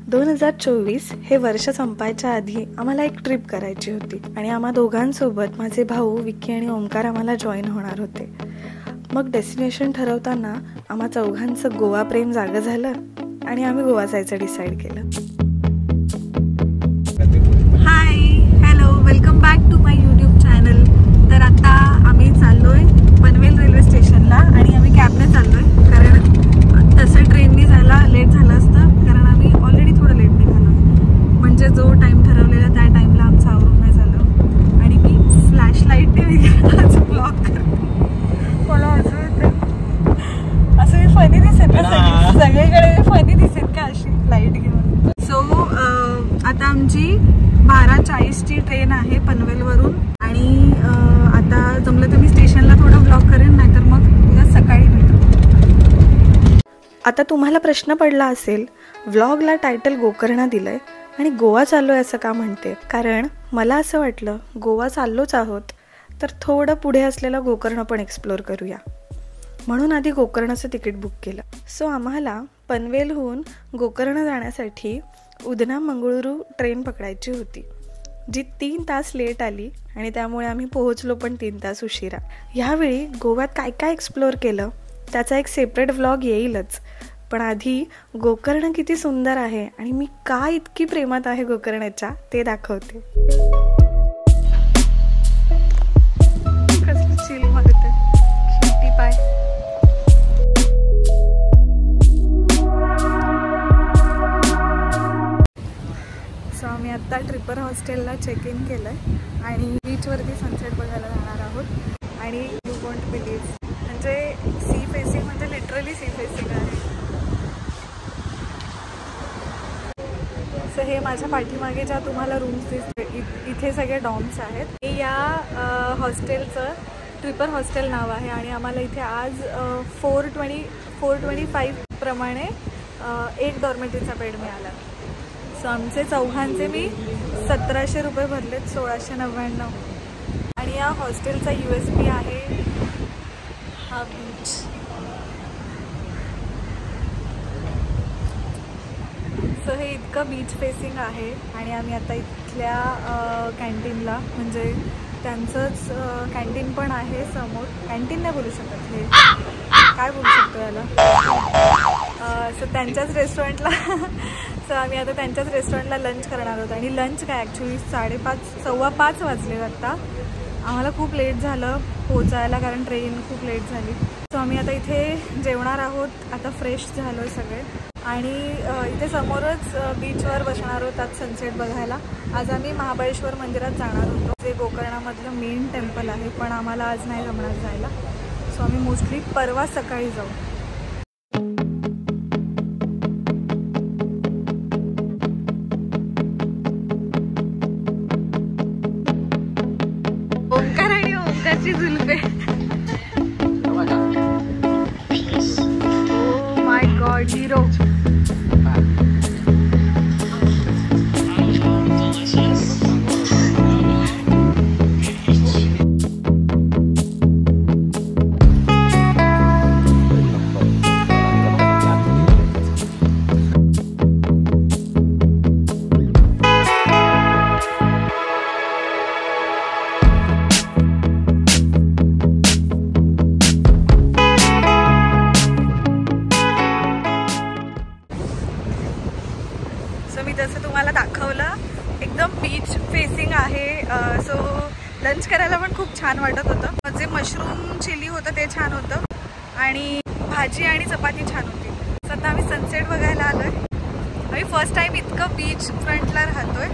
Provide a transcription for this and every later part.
2024 हे वर्ष संपायच्या आधी आम्हाला एक ट्रिप करायची होती आणि आम्हा दोघांसोबत माझे भाऊ विक्की आणि ओमकार आम्हाला जॉईन होणार होते. मग डेस्टिनेशन ठरवताना आम्हा चौघांचं गोवा प्रेम जागं झालं आणि आम्ही गोवा जायचं डिसाईड केलं. Hi, hello, welcome back to my YouTube channel. तर आता आम्ही चाललोय पनवेल रेल्वे स्टेशनला आणि आम्ही कॅबने चाललोय, कारण तसं ट्रेननी जायला लेट झालं असतं, कारण आम्ही ऑलरेडी थोडं लेट निघालो. म्हणजे जो टाइम ठरवलेला त्या टाइमला आमचं आवरून नाही झालं आणि मी फ्लॅश लाईटने वगैरे ब्लॉक करते. मला असं मी फनी दिसेल का? सगळीकडे मी फनी दिसेल का अशी लाईट घेऊन? सो आता आमची 12:40ची ट्रेन आहे पनवेलवरून आणि आता जमलं तर मी स्टेशनला थोडं ब्लॉक करेन, नाहीतर मग उद्या सकाळी भेटू. आता तुम्हाला प्रश्न पडला असेल, व्लॉगला टायटल गोकर्णा दिलंय आणि गोवा चाललोय असं का म्हणते? कारण मला असं वाटलं गोवा चाललोच आहोत तर थोडं पुढे असलेलं गोकर्ण पण एक्सप्लोर करूया, म्हणून आधी गोकर्णाचं तिकीट बुक केलं. सो आम्हाला पनवेलहून गोकर्ण जाण्यासाठी उधना मंगळुरू ट्रेन पकडायची होती, जी 3 तास लेट आली आणि त्यामुळे आम्ही पोहोचलो पण 3 तास उशिरा. ह्यावेळी गोव्यात काय काय एक्सप्लोर केलं त्याचा एक सेपरेट व्लॉग येईलच, पण आधी गोकर्ण किती सुंदर आहे आणि मी का इतकी प्रेमात आहे गोकर्णाच्या ते दाखवते. कसलं चिल मारते किती पाय. सो आम्ही आत्ता ट्रिपर हॉस्टेलला चेक इन केलं आहे आणि बीचवरती सनसेट बघायला जाणार आहोत. आणि यू वॉन्ट बिलीव्ह, म्हणजे सी फेसिंग म्हणजे लिटरली सी फेसिंग आहे. सो हे माझ्या पाठीमागे ज्या तुम्हाला रूम्स दिसते इथे सगळे डॉम्स आहेत. हे या हॉस्टेलचं ट्रिपर हॉस्टेल नाव आहे आणि आम्हाला इथे आज 425 प्रमाणे एक डॉर्मेटरीचा बेड मिळाला. सो आमचे चौघांचे मी 1700 रुपये भरलेत, 1699. आणि या हॉस्टेलचा USP आहे हा बीच. सो हे इतकं बीच फेसिंग आहे आणि आम्ही आता इथल्या कॅन्टीनला, म्हणजे त्यांचंच कॅन्टीन पण आहे समोर. कॅन्टीन नाही बोलू शकत, हे काय बोलू शकतो याला. सो त्यांच्याच रेस्टॉरंटला सो आम्ही आता त्यांच्याच रेस्टॉरंटला लंच करणार आहोत. आणि लंच काय ॲक्च्युली 4:30 वाजले आता. आम्हाला खूप लेट झालं पोचायला, कारण ट्रेन खूप लेट झाली. सो आम्ही आता इथे जेवणार आहोत. आता फ्रेश झालो आहे सगळे आणि इथे समोरच बीचवर बसणार आहोत आज सनसेट बघायला. आज आम्ही महाबळेश्वर मंदिरात जाणार होतो, जे गोकर्णामधलं मेन टेम्पल आहे, पण आम्हाला आज नाही जमणार जायला. सो आम्ही मोस्टली परवा सकाळी जाऊ. ओंकार आणि ओंकारची जुलफे. Oh my god, hero. So मी जसं तुम्हाला दाखवलं एकदम बीच फेसिंग आहे. सो लंच करायला पण खूप छान वाटत होतं. जे मशरूम चिली होतं ते छान होतं आणि भाजी आणि चपाती छान होती. सध्या आम्ही सनसेट बघायला आलो आहे. आम्ही फर्स्ट टाईम इतकं बीच फ्रंटला राहतोय.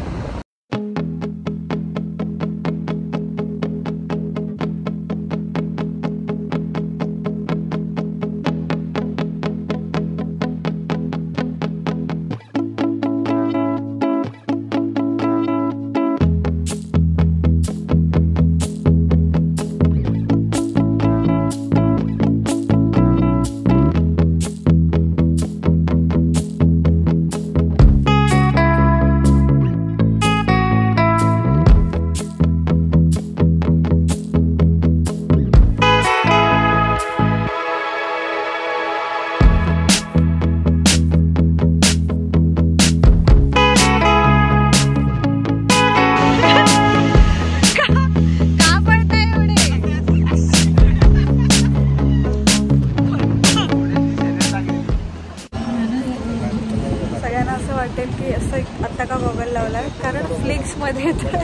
वाटेल की असं आत्ता का गॉगल लावलाय, कारण फ्लिक्समध्ये तर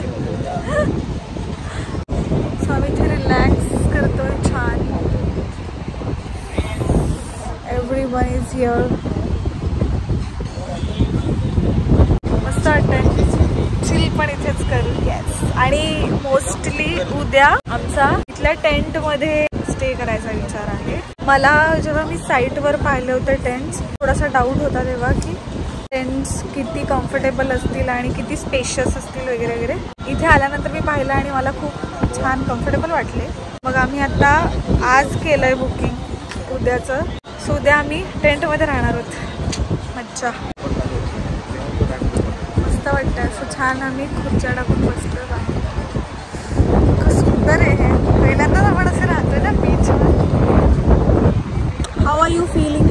सो आम्ही इथे रिलॅक्स करतोय छान. Everyone is here. मस्त वाटतंय. चिल पण इथेच करू. येस. आणि मोस्टली उद्या आमचा इथल्या टेंटमध्ये स्टे करायचा विचार आहे. मला जेव्हा मी साईटवर पाहिले होते टेंट्स, थोडासा डाऊट होता तेव्हा की टेंट्स किती कम्फर्टेबल असतील आणि किती स्पेशियस असतील वगैरे वगैरे. इथे आल्यानंतर मी पाहिलं आणि मला खूप छान कम्फर्टेबल वाटले. मग आम्ही आता आज केलंय बुकिंग उद्याचं. सो उद्या आम्ही टेंटमध्ये राहणार आहोत. मज्जा. मस्त वाटतं असं छान. आम्ही खुर्च्या टाकून बसलो आहे. खूप सुंदर आहे हे. पहिल्यांदाच आपण असं राहतोय ना बीचवर. How are you feeling?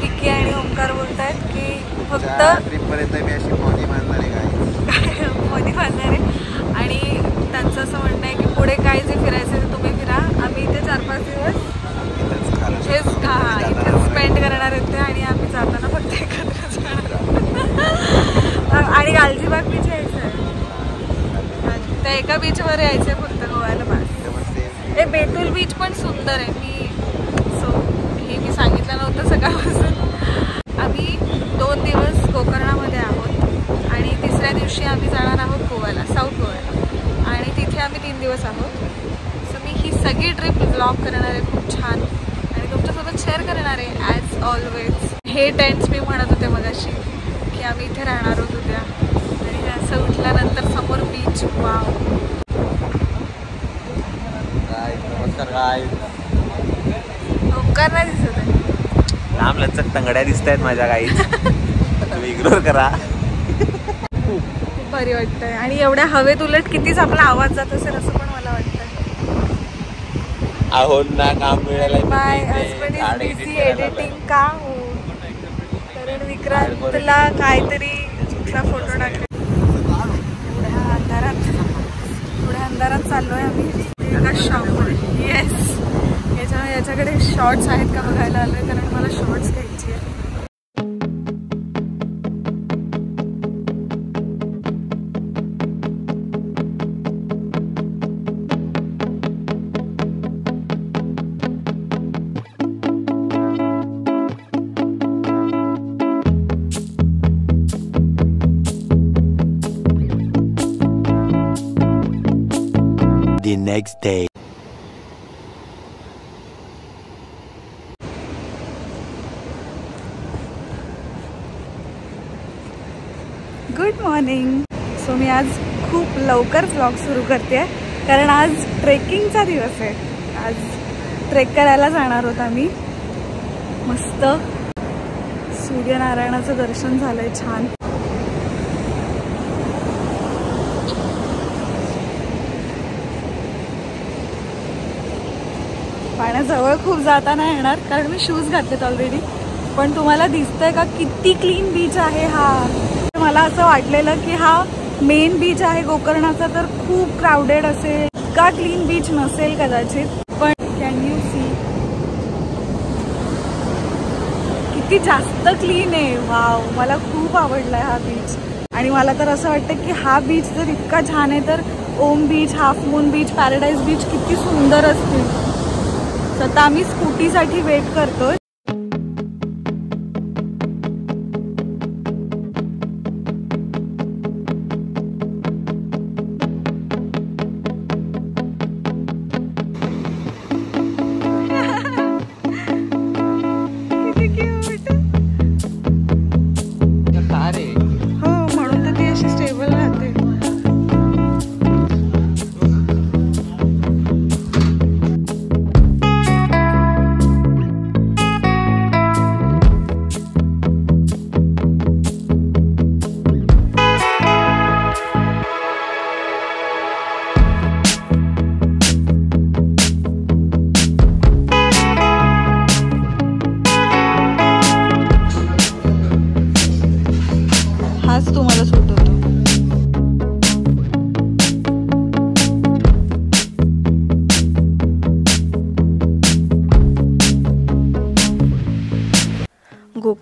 Vicky आणि ओंकार बोलतायत की फक्त ट्रिपपर्यंत मी अशी मॉनी बांधणार आहे. मॉनी बांधणार आहे. आणि त्यांचं असं म्हणणं आहे की पुढे काय जे फिरायचं ते तुम्ही फिरा, आम्ही इथे 4-5 दिवस हेच इथे स्पेंड करणार आहेत ते. आणि आम्ही जाताना फक्त एकत्र जाणार. आणि गालजीबाग बीच यायचं आहे. त्या एका बीचवर यायचं आहे फक्त गोव्याला बस. हे बेतुल बीच पण सुंदर आहे. मी सांगितलं नव्हतं सकाळपासून. आम्ही 2 दिवस गोकर्णामध्ये आहोत आणि तिसऱ्या दिवशी आम्ही जाणार आहोत गोव्याला, साऊथ गोव्याला. आणि तिथे आम्ही 3 दिवस आहोत. सो मी ही सगळी ट्रिप ब्लॉग करणार आहे खूप छान आणि तुमच्यासोबत शेअर करणार आहे ॲज ऑलवेज. हे टेंट्स मी म्हणत होते मगाशी की आम्ही इथे राहणार आहोत उद्या. आणि असं उठल्यानंतर समोर बीच. वाव. ओंकार नाही दिसत आहे. लांब लचक तंगड्या दिसत आहेत माझ्या काही. तुम्ही इग्नोर करा. खूप भारी वाटतंय. आणि एवढ्या हवेत उलट कितीच आपला आवाज जात असेल असं पण मला वाटतंय. आहोत ना काम मिळालं. माय हजबंड इज बिझी एडिटिंग. का हो? कारण विक्रांतला काहीतरी कुठला फोटो टाकला. थोड्या अंधारात चाललोय आम्ही एका शॉपमध्ये. येस. याच्याकडे शॉर्ट्स आहेत का बघायला आलोय, कारण मला शॉर्ट्स घ्यायची आहे. The next day. Good morning. So मी आज खूप लवकर व्लॉग सुरू करते आहे कारण आज ट्रेकिंगचा दिवस आहे. आज ट्रेक करायला जाणार आहोत आम्ही. मस्त सूर्यनारायणाचं दर्शन झालंय छान. पाण्याजवळ खूप जाता नाही येणार कारण मी शूज घातलेत ऑलरेडी. पण तुम्हाला दिसतंय का किती क्लीन बीच आहे हा. मला असं वाटलेलं की हा मेन बीच आहे गोकर्णाचा तर खूप क्राऊडेड असेल, इतका क्लीन बीच नसेल कदाचित. पण कॅन यू सी किती जास्त क्लीन आहे. वाव. मला खूप आवडलाय हा बीच. आणि मला तर असं वाटतं की हा बीच जर इतका छान आहे तर Om beach, half moon beach, paradise beach किती सुंदर असतील. आता आम्ही स्कूटीसाठी वेट करतोय.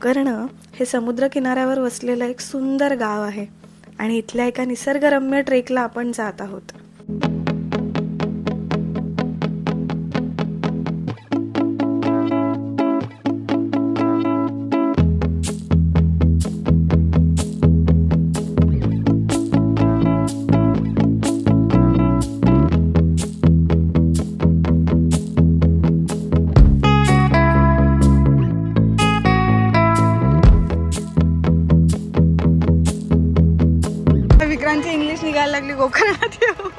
गोकर्ण हे समुद्र किनाऱ्यावर वसलेलं एक सुंदर गाव आहे आणि इथल्या एका निसर्गरम्य ट्रेकला आपण जात आहोत. इंग्लिश निघायला लागली गोकर्णात येऊन.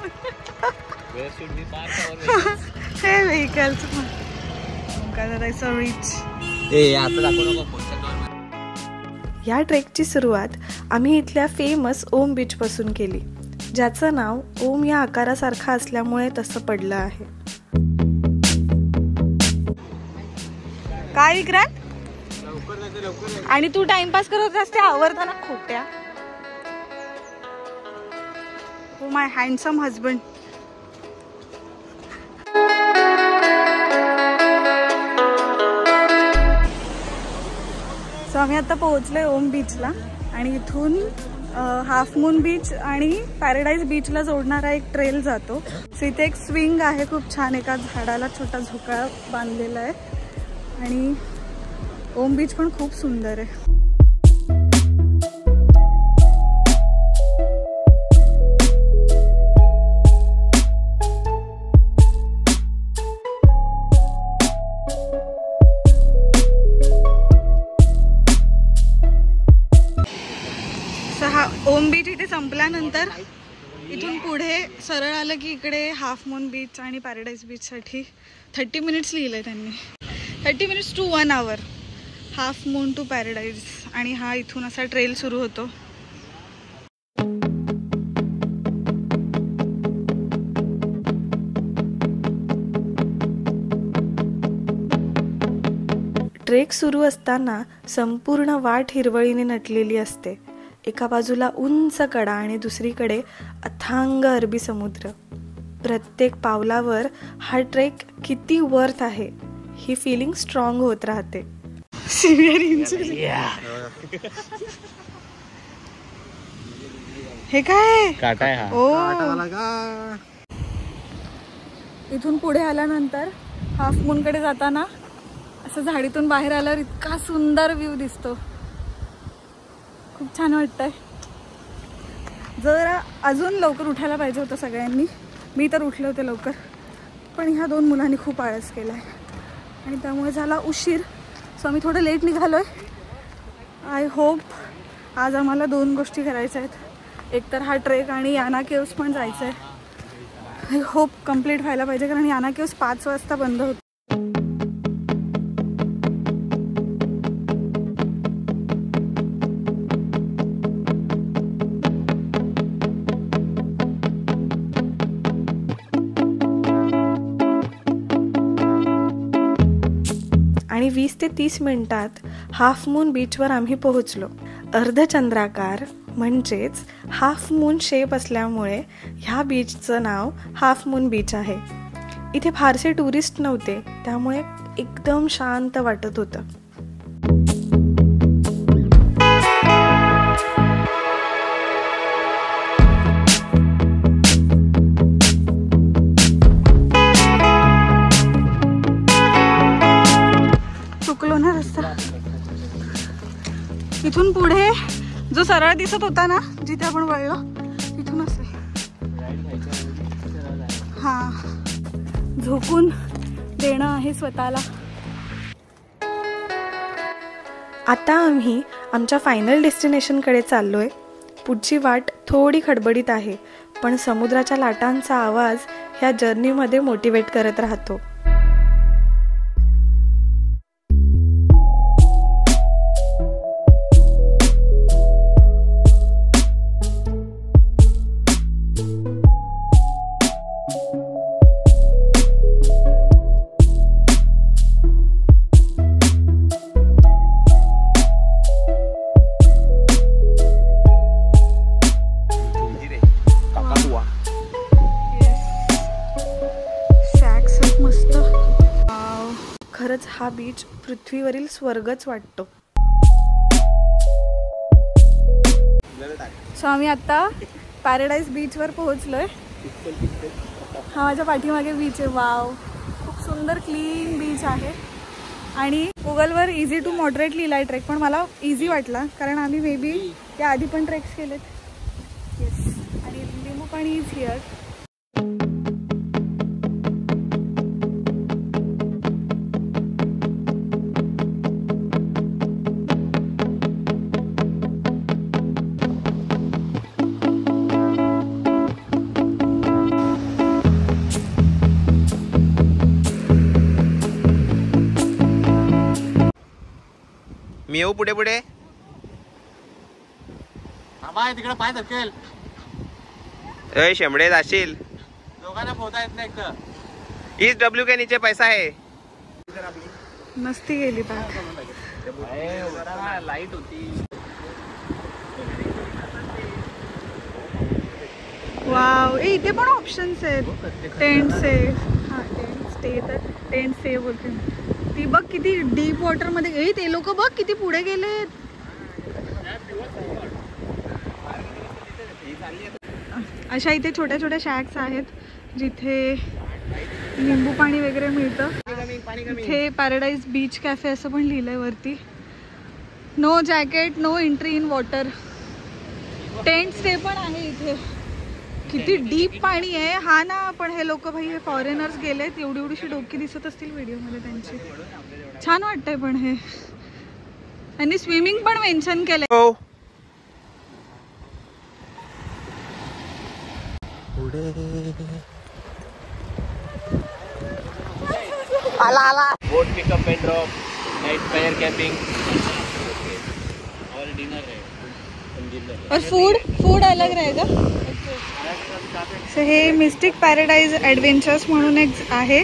हे व्हेकल्स या ट्रेकची सुरुवात आम्ही इथल्या फेमस ओम बीच पासून केली, ज्याचं नाव ओम या आकारासारखं असल्यामुळे तसं पडलं आहे. काय विक्रांत? आणि तू टाइमपास करत असते आवरताना खोट्या. Oh my handsome husband. So आम्ही आता पोहोचलोय ओम बीचला आणि इथून हाफ मून बीच आणि पॅराडाईज बीचला जोडणारा एक ट्रेल जातो. सो इथे एक स्विंग आहे खूप छान, एका झाडाला छोटा झोका बांधलेला आहे आणि ओम बीच पण खूप सुंदर आहे. ओम बीच इथे संपल्यानंतर इथून पुढे सरळ आलं की इकडे हाफ मून बीच आणि पॅराडाईज बीचसाठी 30 मिनिट्स लिहिलं आहे त्यांनी. 30 minutes to 1 hour half moon to paradise. आणि हा इथून असा ट्रेल सुरू होतो. ट्रेक सुरू असताना संपूर्ण वाट हिरवळीने नटलेली असते. एका बाजूला उंच कडा आणि दुसरीकडे अथांग अरबी समुद्र. प्रत्येक पावलावर हा ट्रेक किती वर्थ आहे ही फिलिंग स्ट्रॉंग होत राहते. हे काय इथून पुढे आल्यानंतर हाफ मून कडे जाताना असं झाडीतून बाहेर आल्यावर इतका सुंदर व्ह्यू दिसतो. खूप छान वाटतंय. जरा अजून लवकर उठायला पाहिजे होतं सगळ्यांनी. मी तर उठले होते लवकर, पण ह्या 2 मुलांनी खूप आळस केला आहे आणि त्यामुळे झाला उशीर. सो आम्ही थोडं लेट निघालो आहे. आय होप आज आम्हाला 2 गोष्टी करायच्या आहेत. एक तर हा ट्रेक आणि याना केव्स पण जायचं आहे. आय होप कम्प्लीट व्हायला पाहिजे, कारण याना केव्स 5 वाजता बंद होतं. आणि 20 ते 30 मिनिटात हाफ मून बीचवर आम्ही पोहोचलो. अर्धचंद्राकार म्हणजेच हाफ मून शेप असल्यामुळे ह्या बीचचं नाव हाफ मून बीच आहे. इथे फारसे टुरिस्ट नव्हते, त्यामुळे एकदम शांत वाटत होतं. इथून पुढे जो सरळ दिसत होता ना, जिथे आपण वळलो तिथून असेल. हा, झोकून देणं आहे स्वतःला. आता आम्ही आमच्या फायनल डेस्टिनेशनकडे चाललोय. पुढची वाट थोडी खडबडीत आहे, पण समुद्राच्या लाटांचा आवाज ह्या जर्नीमध्ये मोटिवेट करत राहतो. खरंच हा बीच पृथ्वीवरील स्वर्गच वाटतो. सो आम्ही आता पॅराडाईज बीचवर पोहोचलोय. हा माझ्या पाठीमागे बीच आहे. वाव, खूप सुंदर क्लीन बीच आहे. आणि गुगलवर इझी टू मॉडरेट लिहिला आहे ट्रेक, पण मला इझी वाटला कारण आम्ही मे बी त्या आधी पण ट्रेक्स केलेत. येस. आणि लिंबू पाणी इज हिअर. मी येऊ पुढे पुढे. तिकडे पाय धकेल. ए शेंबडे जाशील. दोघांना पोहता येत नाही एकटं. इस डब्ल्यू के नीचे पैसा है. मस्ती गेली पाय. लाईट होती. वाव, इथे पण ऑप्शन्स आहेत. Tent safe. हा टेंट स्टे, तर टेंट सेफ बोलते. ती बघ किती डीप वॉटर मध्ये. ते लोक बघ किती पुढे गेलेत. अशा इथे छोट्या छोट्या शॅक्स आहेत जिथे लिंबू पाणी वगैरे मिळतं. इथे पॅराडाईज बीच कॅफे असं पण लिहिलंय वरती. No jacket, no entry in water. Tent stay पण आहे इथे. किती डीप पाणी आहे. हा ना, पण हे लोक भाई हे फॉरेनर्स गेलेत. एवढी एवढीशी डोकी दिसत असतील व्हिडिओमध्ये त्यांची. छान वाटतंय पण हे. त्यांनी स्विमिंग पण मेन्शन केलंय. आला आला. Boat pickup and drop, night fire camping और डिनर है. और फूड अलग रहेगा. सो हे मिस्टिक पॅराडाईज ॲडव्हेंचर्स म्हणून एक आहे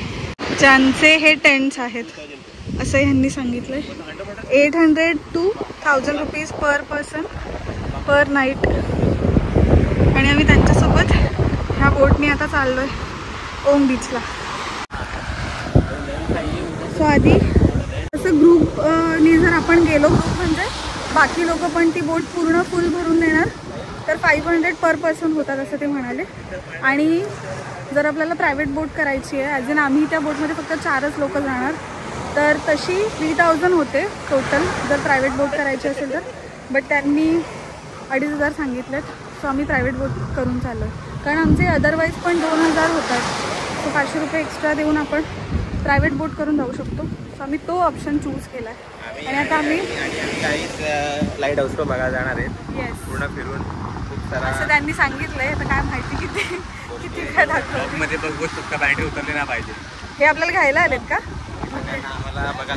ज्यांचे हे टेंट्स आहेत असं ह्यांनी सांगितलंय. 800 to 1000 rupees per person per night. आणि आम्ही त्यांच्यासोबत ह्या बोटने आता चाललोय ओम बीचला. सो आधी असं ग्रुपनी जर आपण गेलो, ग्रुप म्हणजे बाकी लोक पण ती बोट पूर्ण फुल भरून देणार, तर 500 पर पर्सन होतात असं ते म्हणाले. आणि जर आपल्याला प्रायव्हेट बोट करायची आहे, ॲज इन आम्ही त्या बोटमध्ये फक्त 4च लोक जाणार, तर तशी 3000 होते टोटल जर प्रायव्हेट बोट करायची असेल तर. बट त्यांनी 2500 सांगितलेत. सो आम्ही प्रायव्हेट बोट करून चाललो आहे कारण आमचे अदरवाईज पण 2000 होतात. सो 500 रुपये एक्स्ट्रा देऊन आपण प्रायव्हेट बोट करून जाऊ शकतो. सो आम्ही तो ऑप्शन चूज केला आहे. आणि आता आम्ही लाईट हाऊस बघायला जाणार आहेत. येस, पूर्ण फिरून खूप सारा असं त्यांनी सांगितलंय. आता काय माहिती किती काय दाखवत मध्ये बघू शकता. बॅटरी उतरली ना पाहिजे. हे आपल्याला घ्यायला आलेत का? आम्हाला बघा.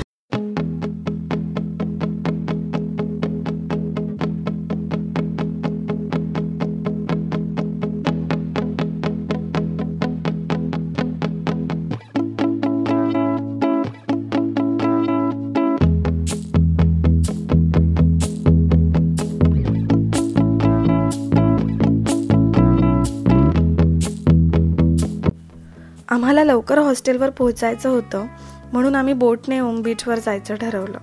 आम्हाला लवकर हॉस्टेलवर पोहोचायचं होतं म्हणून आम्ही बोटने ओम बीचवर जायचं ठरवलं.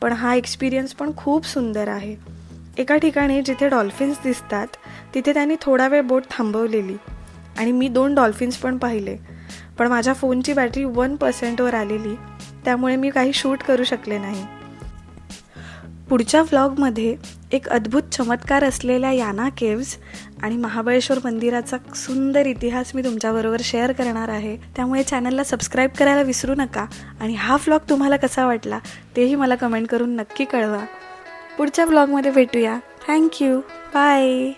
पण हा एक्सपिरियन्स पण खूप सुंदर आहे. एका ठिकाणी जिथे डॉल्फिन्स दिसतात तिथे त्यांनी थोडा वेळ बोट थांबवलेली आणि मी 2 डॉल्फिन्स पण पाहिले. पण माझ्या फोनची बॅटरी 1% आलेली, त्यामुळे मी काही शूट करू शकले नाही. पुढच्या व्लॉगमध्ये एक अद्भुत चमत्कार असलेल्या याना केव्ज आणि महाबळेश्वर मंदिराचा सुंदर इतिहास मी तुमच्याबरोबर शेअर करणार आहे. त्यामुळे चॅनलला सबस्क्राईब करायला विसरू नका. आणि हा व्लॉग तुम्हाला कसा वाटला तेही मला कमेंट करून नक्की कळवा. पुढच्या व्लॉगमध्ये भेटूया. थँक्यू. बाय.